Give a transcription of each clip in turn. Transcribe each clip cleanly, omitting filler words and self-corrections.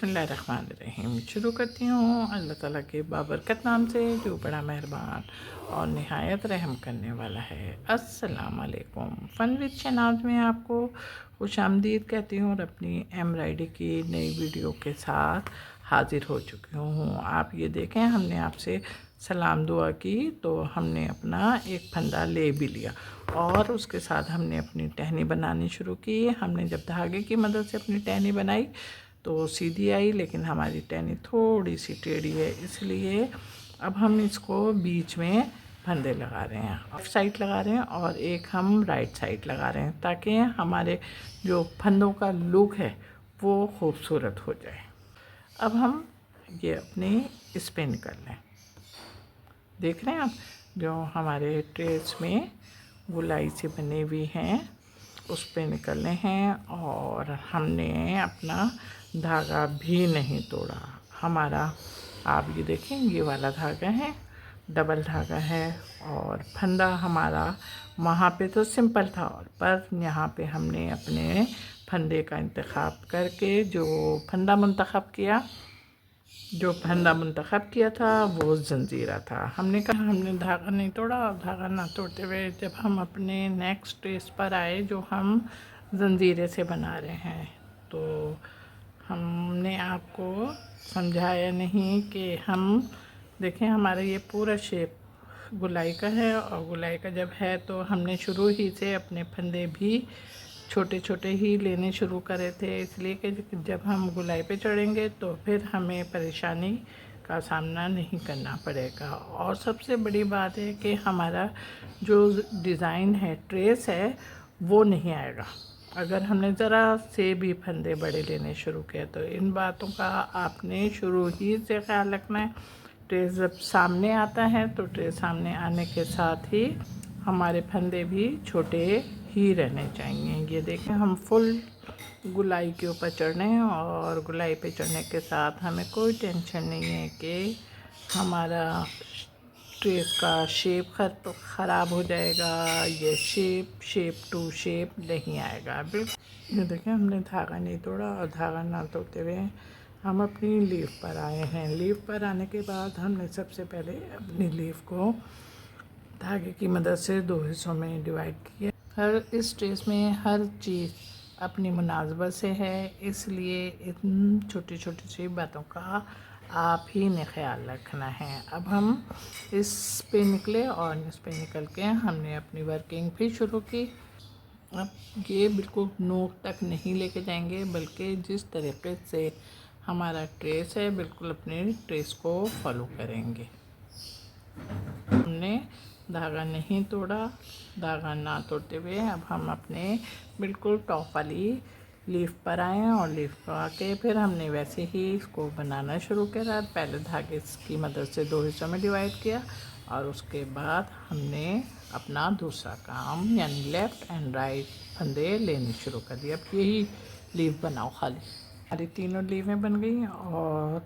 बिस्मिल्लाहिर्रहमानिर्रहीम। शुरू करती हूँ अल्लाह ताला के बाबरकत नाम से जो बड़ा मेहरबान और निहायत रहम करने वाला है। अस्सलाम वालेकुम। फ़न विद शहनाज़ में आपको खुशामदीद कहती हूँ और अपनी एम्ब्रॉयडरी की नई वीडियो के साथ हाज़िर हो चुकी हूँ। आप ये देखें, हमने आपसे सलाम दुआ की तो हमने अपना एक फंदा ले भी लिया और उसके साथ हमने अपनी टहनी बनानी शुरू की। हमने जब धागे की मदद से अपनी टहनी बनाई तो सीधी आई, लेकिन हमारी टहनी थोड़ी सी टेढ़ी है, इसलिए अब हम इसको बीच में फंदे लगा रहे हैं। लेफ्ट साइड लगा रहे हैं और एक हम राइट साइड लगा रहे हैं ताकि हमारे जो फंदों का लुक है वो खूबसूरत हो जाए। अब हम ये अपनी स्पिन कर लें। देख रहे हैं आप, जो हमारे ट्रेस में गुलाई से बने हुए हैं उस पे निकलने हैं और हमने अपना धागा भी नहीं तोड़ा। हमारा, आप ये देखें, ये वाला धागा है, डबल धागा है और फंदा हमारा वहाँ पे तो सिंपल था, पर यहाँ पे हमने अपने फंदे का इंतखाब करके जो फंदा मुंतखब किया था वो जंजीरा था। हमने कहा हमने धागा नहीं तोड़ा और धागा ना तोड़ते हुए जब हम अपने नेक्स्ट स्टेज पर आए जो हम जंजीरे से बना रहे हैं, तो हमने आपको समझाया नहीं कि हम देखें हमारा ये पूरा शेप गुलाई का है और गुलाई का जब है तो हमने शुरू ही से अपने फंदे भी छोटे छोटे ही लेने शुरू करे थे, इसलिए कि जब हम गुलाई पे चढ़ेंगे तो फिर हमें परेशानी का सामना नहीं करना पड़ेगा। और सबसे बड़ी बात है कि हमारा जो डिज़ाइन है, ट्रेस है, वो नहीं आएगा अगर हमने ज़रा से भी फंदे बड़े लेने शुरू किए। तो इन बातों का आपने शुरू ही से ख्याल रखना है। ट्रेस जब सामने आता है तो ट्रेस सामने आने के साथ ही हमारे फंदे भी छोटे ही रहने चाहिए। ये देखें, हम फुल गुलाई के ऊपर चढ़ रहे हैं और गुलाई पे चढ़ने के साथ हमें कोई टेंशन नहीं है कि हमारा ट्रेस का शेप ख़राब हो जाएगा, ये शेप टू शेप नहीं आएगा। बिल्कुल ये देखें, हमने धागा नहीं तोड़ा और धागा ना तोड़ते हुए हम अपनी लीफ पर आए हैं। लीफ पर आने के बाद हमने सबसे पहले अपनी लीफ को धागे की मदद से 2 हिस्सों में डिवाइड किया। इस ट्रेस में हर चीज़ अपनी मुनासबत से है, इसलिए इन छोटी छोटी सी बातों का आप ही ने ख्याल रखना है। अब हम इस पे निकले और इस पे निकल के हमने अपनी वर्किंग भी शुरू की। अब ये बिल्कुल नोक तक नहीं लेके जाएंगे, बल्कि जिस तरीके से हमारा ट्रेस है बिल्कुल अपने ट्रेस को फॉलो करेंगे। हमने धागा नहीं तोड़ा, धागा ना तोड़ते हुए अब हम अपने बिल्कुल टॉप वाली लीफ पर आए हैं और लीफ पर आके फिर हमने वैसे ही इसको बनाना शुरू करा। पहले धागे की मदद से 2 हिस्सों में डिवाइड किया और उसके बाद हमने अपना दूसरा काम यानी लेफ़्ट एंड राइट फंदे लेने शुरू कर दिए। अब यही लीफ बनाओ खाली। हमारी तीनों लीवें बन गई और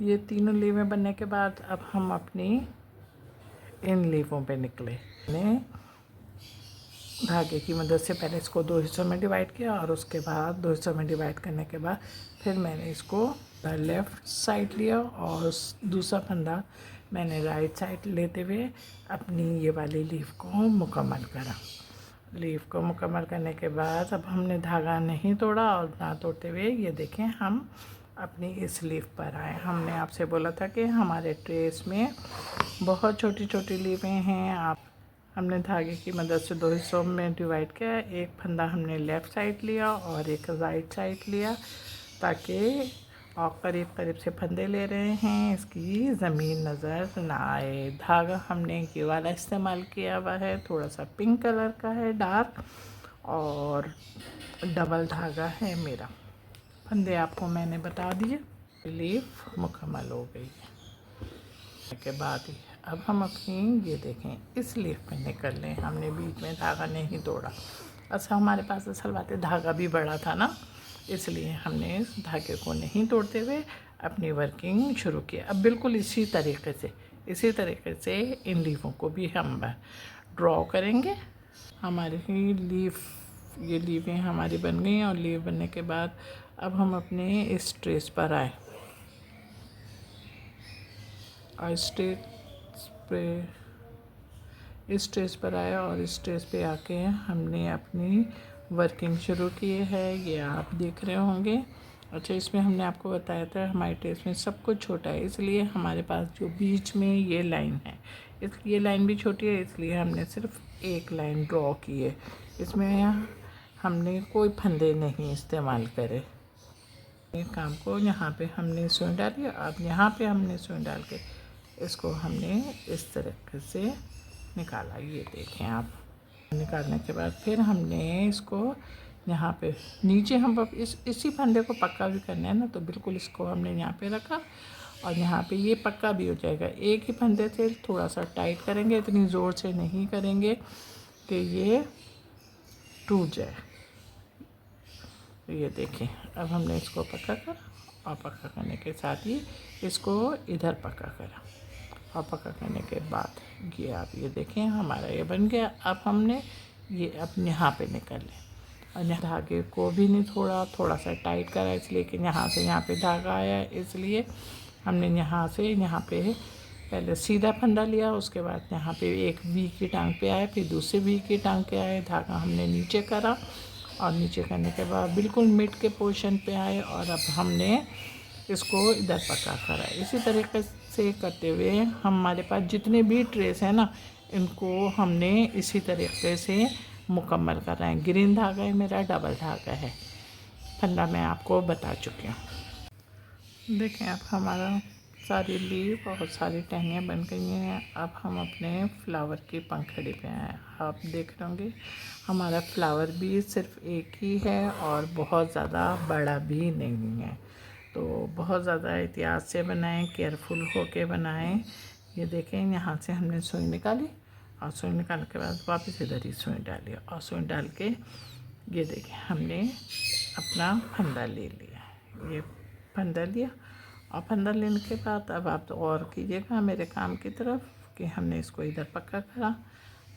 ये तीनों लीवें बनने के बाद अब हम अपनी इन लीफों पे निकले। मैंने धागे की मदद से पहले इसको 2 हिस्सों में डिवाइड किया और उसके बाद 2 हिस्सों में डिवाइड करने के बाद फिर मैंने इसको लेफ़्ट साइड लिया और दूसरा फंदा मैंने राइट साइड लेते हुए अपनी ये वाली लीफ को मुकम्मल करा। लीफ को मुकम्मल करने के बाद अब हमने धागा नहीं तोड़ा और ना तोड़ते हुए ये देखें हम अपनी इस लीफ पर आए। हमने आपसे बोला था कि हमारे ट्रेस में बहुत छोटी छोटी लीफें हैं। हमने धागे की मदद से 2 हिस्सों में डिवाइड किया। एक फंदा हमने लेफ़्ट साइड लिया और एक राइट साइड लिया ताकि और करीब करीब से फंदे ले रहे हैं, इसकी ज़मीन नज़र ना आए। धागा हमने ये वाला इस्तेमाल किया हुआ है, थोड़ा सा पिंक कलर का है, डार्क, और डबल धागा है मेरा। फंदे आपको मैंने बता दिए। लीफ मुकम्मल हो गई के बाद ही अब हम अपनी ये देखें इस लीफ पे निकल लें। हमने बीच में धागा नहीं तोड़ा। अच्छा, हमारे पास असल बात है धागा भी बड़ा था ना, इसलिए हमने इस धागे को नहीं तोड़ते हुए अपनी वर्किंग शुरू की। अब बिल्कुल इसी तरीके से इन लीफों को भी हम ड्रॉ करेंगे। हमारी ये लीफें हमारी बन गई और लीफ बनने के बाद अब हम अपने इस ट्रेस पर आए और इस ट्रेस पर आया और इस ट्रेस पे आके हमने अपनी वर्किंग शुरू की है। ये आप देख रहे होंगे। अच्छा, इसमें हमने आपको बताया था हमारे ट्रेस में सब कुछ छोटा है, इसलिए हमारे पास जो बीच में ये लाइन है, ये लाइन भी छोटी है, इसलिए हमने सिर्फ एक लाइन ड्रॉ की है। इसमें हमने कोई फंदे नहीं इस्तेमाल करे। ये काम को यहाँ पे हमने सुई डाली, अब यहाँ पे हमने सुई डाल के इसको हमने इस तरीके से निकाला। ये देखें आप। निकालने के बाद फिर हमने इसको यहाँ पे नीचे हम अब इसी फंदे को पक्का भी करना है ना, तो बिल्कुल इसको हमने यहाँ पे रखा और यहाँ पे ये पक्का भी हो जाएगा। एक ही फंदे से थोड़ा सा टाइट करेंगे, इतनी ज़ोर से नहीं करेंगे कि ये टूट जाए। तो ये देखें, अब हमने इसको पक्का करा और पक्का करने के साथ ही इसको इधर पक्का करा और पक्का करने के बाद ये आप ये देखें हमारा ये बन गया। अब हमने ये अब यहाँ पे निकल लें और यहाँ धागे को भी नहीं थोड़ा सा टाइट करा, इसलिए कि यहाँ से यहाँ पे धागा आया, इसलिए हमने यहाँ से यहाँ पे पहले सीधा फंदा लिया, उसके बाद यहाँ पे एक वी की टांग पे आए, फिर दूसरे वी की टांग पे आए, धागा हमने नीचे करा और नीचे करने के बाद बिल्कुल मिड के पोर्शन पे आए और अब हमने इसको इधर पक्का करा। इसी तरीके से करते हुए हमारे पास जितने भी ट्रेस हैं ना, इनको हमने इसी तरीके से मुकम्मल कर रहे हैं। ग्रीन धागा है मेरा, डबल धागा है, फंदा मैं आपको बता चुकी हूँ। देखें अब हमारा सारी लीव और सारी टहनियाँ बन गई हैं। अब हम अपने फ्लावर की पंखड़ी पे आए। आप देख रहे होंगे हमारा फ्लावर भी सिर्फ एक ही है और बहुत ज़्यादा बड़ा भी नहीं है, तो बहुत ज़्यादा एहतियात से बनाएं, केयरफुल होके बनाएं। ये देखें यहाँ से हमने सुई निकाली और सुई निकालने के बाद वापस इधर ही सुई डाली और सुई डाल के ये देखें हमने अपना फंदा ले लिया। ये फंदा लिया और फंदा लेने के बाद अब आप और कीजिएगा मेरे काम की तरफ कि हमने इसको इधर पक्का करा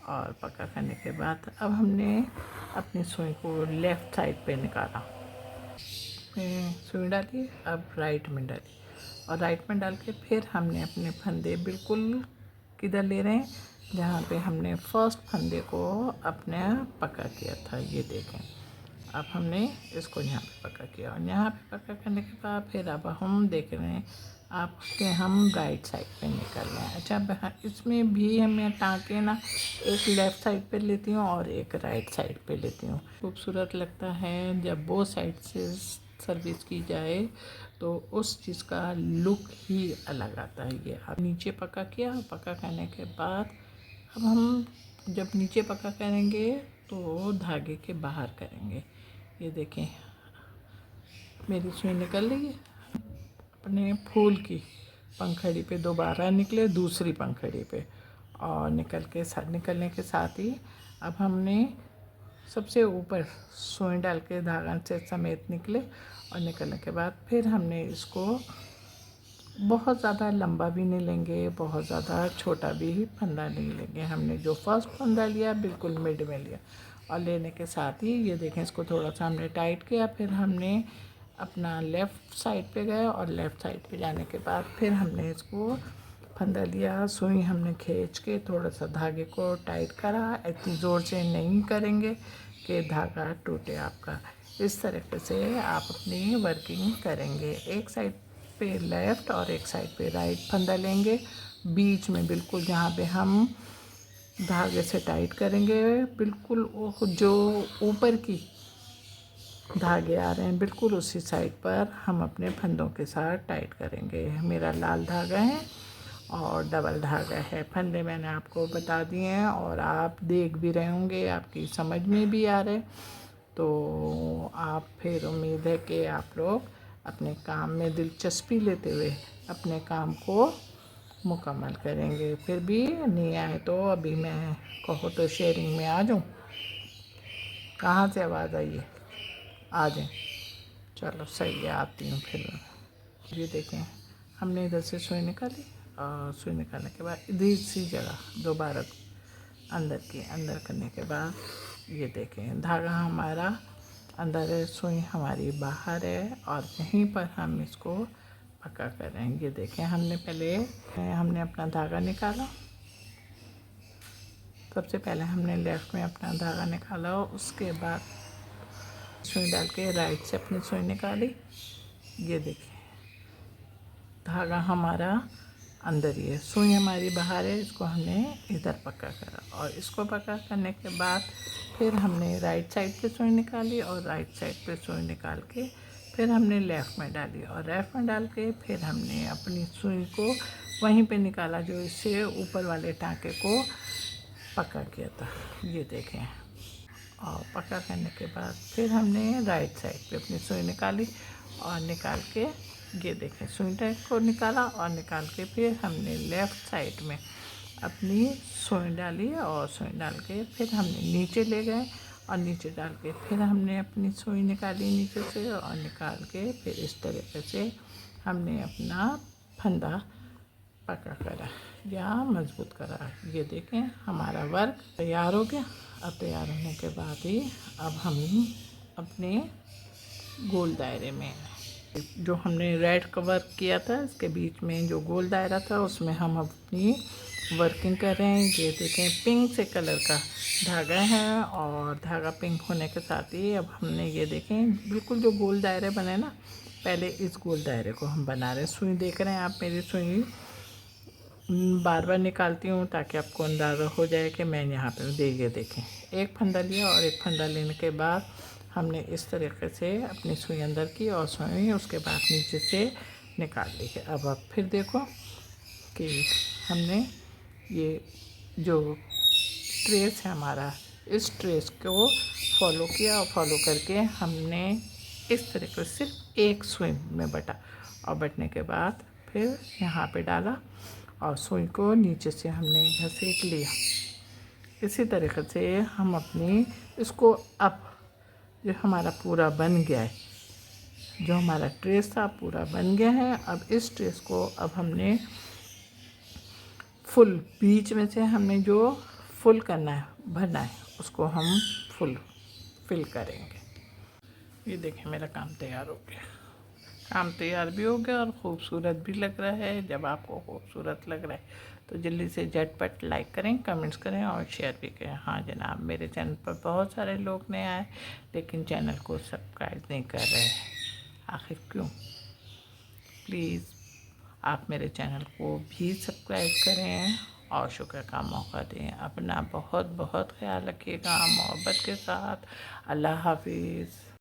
और पक्का करने के बाद अब हमने अपनी सुई को लेफ़्ट साइड पे निकाला। सुई डाली, अब राइट में डाली और राइट में डाल के फिर हमने अपने फंदे बिल्कुल किधर ले रहे हैं, जहाँ पे हमने फर्स्ट फंदे को अपने पक्का किया था। ये देखें अब हमने इसको यहाँ पे पक्का किया और यहाँ पे पक्का करने के बाद फिर अब हम देख रहे हैं आपके हम राइट साइड पे निकल रहे हैं। अच्छा, इसमें भी हमें टाँके ना एक लेफ़्ट साइड पे लेती हूँ और एक राइट साइड पे लेती हूँ। खूबसूरत लगता है जब वो साइड से सर्विस की जाए, तो उस चीज़ का लुक ही अलग आता है। ये अब नीचे पक्का किया, पक्का करने के बाद अब हम जब नीचे पक्का करेंगे तो धागे के बाहर करेंगे। ये देखें मेरी सुई निकल रही है, अपने फूल की पंखड़ी पे दोबारा निकले दूसरी पंखड़ी पे और निकलने के साथ ही अब हमने सबसे ऊपर सुई डाल के धागा से समेत निकले और निकलने के बाद फिर हमने इसको बहुत ज़्यादा लंबा भी नहीं लेंगे, बहुत ज़्यादा छोटा भी फंदा नहीं लेंगे। हमने जो फर्स्ट फंदा लिया बिल्कुल मिड में लिया और लेने के साथ ही ये देखें इसको थोड़ा सा हमने टाइट किया। फिर हमने अपना लेफ़्ट साइड पे गए और लेफ़्ट साइड पे जाने के बाद फिर हमने इसको फंदा लिया, सुई हमने खींच के थोड़ा सा धागे को टाइट करा। इतनी ज़ोर से नहीं करेंगे कि धागा टूटे आपका। इस तरीके से आप अपनी वर्किंग करेंगे। एक साइड पे लेफ़्ट और एक साइड पे राइट फंदा लेंगे, बीच में बिल्कुल जहाँ पे हम धागे से टाइट करेंगे बिल्कुल जो ऊपर की धागे आ रहे हैं बिल्कुल उसी साइड पर हम अपने फंदों के साथ टाइट करेंगे। मेरा लाल धागा है और डबल धागा है। फंदे मैंने आपको बता दिए हैं और आप देख भी रहे होंगे, आपकी समझ में भी आ रहे, तो आप फिर उम्मीद है कि आप लोग अपने काम में दिलचस्पी लेते हुए अपने काम को मुकम्मल करेंगे। फिर भी नहीं आए तो अभी मैं कहो तो शेयरिंग में आ जाऊँ। कहाँ से आवाज़ आई है? आ जाए, चलो सही है, आती हूँ फिर। ये देखें हमने इधर से सुई निकाली और सुई निकालने के बाद इधर सी जगह दोबारा अंदर करने के बाद ये देखें धागा हमारा अंदर है, सुई हमारी बाहर है और यहीं पर हम इसको पक्का कर रहे हैं। ये देखें, हमने अपना धागा निकाला। सबसे पहले हमने लेफ़्ट में अपना धागा निकाला, उसके बाद सुई डाल के राइट से अपनी सुई निकाली। ये देखिए, धागा हमारा अंदर ही है, सुई हमारी बाहर है। इसको हमने इधर पक्का करा और इसको पक्का करने के बाद फिर हमने राइट साइड पे सुई निकाली और राइट साइड पे सुई निकाल के फिर हमने लेफ़्ट में डाली और लेफ़्ट में डाल के फिर हमने अपनी सुई को वहीं पे निकाला जो इससे ऊपर वाले टाँके को पक्का किया था। ये देखें, और पक्का करने के बाद फिर हमने राइट साइड पे अपनी सुई निकाली और निकाल के ये देखें, सुई को निकाला और निकाल के फिर हमने लेफ़्ट साइड में अपनी सुई डाली और सुई डाल के फिर हमने नीचे ले गए और नीचे डाल के फिर हमने अपनी सुई निकाली नीचे से और निकाल के फिर इस तरीके से हमने अपना फंदा पक्का करा या मजबूत करा। ये देखें, हमारा वर्क तैयार हो गया। अब तैयार होने के बाद ही अब हम अपने गोल दायरे में जो हमने रेड का वर्क किया था, इसके बीच में जो गोल दायरा था उसमें हम अपनी वर्किंग कर रहे हैं। ये देखें, पिंक से कलर का धागा है और धागा पिंक होने के साथ ही अब हमने ये देखें बिल्कुल जो गोल दायरे बने ना, पहले इस गोल दायरे को हम बना रहे हैं। सुई देख रहे हैं आप, मेरी सुई बार बार निकालती हूँ ताकि आपको अंदाज़ा हो जाए कि मैं यहाँ पे देखिए देखें, एक फंदा लिया और एक फंदा लेने के बाद हमने इस तरीके से अपनी सुई अंदर की और सुई उसके बाद नीचे से निकाल ली है। अब आप फिर देखो कि हमने ये जो ट्रेस है हमारा, इस ट्रेस को फॉलो किया और फॉलो करके हमने इस तरीके से सिर्फ एक सुई में बटा और बटने के बाद फिर यहाँ पे डाला और सुई को नीचे से हमने घसीट लिया। इसी तरीके से हम अपनी इसको अब जो हमारा पूरा बन गया है, जो हमारा ट्रेस था पूरा बन गया है। अब इस ट्रेस को अब हमने फुल बीच में से हमने जो फुल करना है, भरना है, उसको हम फिल करेंगे। ये देखें, मेरा काम तैयार हो गया। काम तैयार भी हो गया और ख़ूबसूरत भी लग रहा है। जब आपको खूबसूरत लग रहा है तो जल्दी से झटपट लाइक करें, कमेंट्स करें और शेयर भी करें। हाँ जनाब, मेरे चैनल पर बहुत सारे लोग नए आए लेकिन चैनल को सब्सक्राइब नहीं कर रहे हैं, आखिर क्यों? प्लीज़ आप मेरे चैनल को भी सब्सक्राइब करें और शुक्र का मौका दें। अपना बहुत बहुत ख्याल रखिएगा मोहब्बत के साथ। अल्लाह हाफिज़।